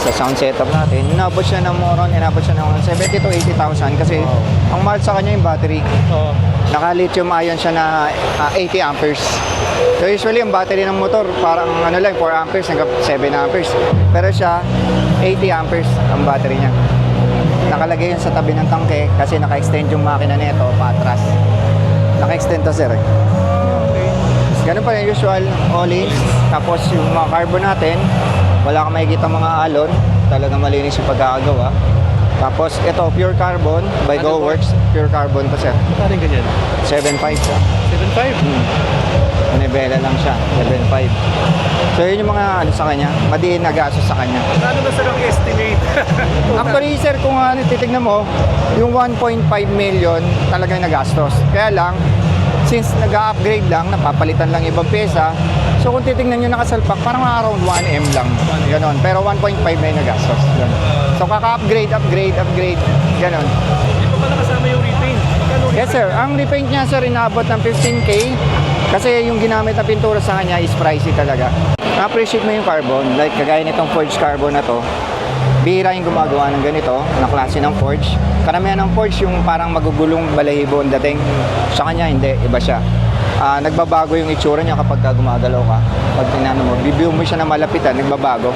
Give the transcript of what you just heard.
Sa sound setup natin, inabot siya ng 70 to 80,000 kasi ang mahal sa kanya yung battery. Naka-lithium ion siya na 80 amperes. So usually ang battery ng motor parang 4 amperes hanggang 7 amperes. Pero siya 80 amperes ang battery niya. Nakalagay yun sa tabi ng tangke kasi naka-extend yung makina nito patras. Naka-extend to sir eh. Ganun pa rin usual, all-ins. Tapos yung mga carbon natin, wala kang makikita mga alon. Talagang malinis yung pagkakagawa. Tapos ito, pure carbon by GoWorks. Pure carbon to sir. Ano yung ganyan? 7.5 siya. 7.5? Manibela lang siya, 7.5. So yun yung mga ano sa kanya, madiin na gasos sa kanya. Ano na sir ang estimate? Actually sir, kung titignan mo, yung 1.5 million talagang nagastos. Kaya lang, since nag-upgrade lang, napapalitan lang ibang pyesa, so kung titignan nyo nakasalpak, parang around 1M lang. Ganon. Pero 1.5 na yung nagastos. Ganon. So kaka-upgrade, ganon. Hindi pa pala kasama yung repaint. Yes sir, ang repaint niya sir inabot ng 15K kasi yung ginamit na pintura sa kanya is pricey talaga. Na-appreciate mo yung carbon, like kagaya nitong forged carbon na to. Bihira yung gumagawa ng ganito, na klase ng forge. Karamihan ng forge yung parang magugulong balahibo ang dating. Sa kanya hindi, iba siya. Nagbabago yung itsura niya kapag gumagalaw ka. Pag tinano mo, bibigyan mo siya na malapitan, nagbabago.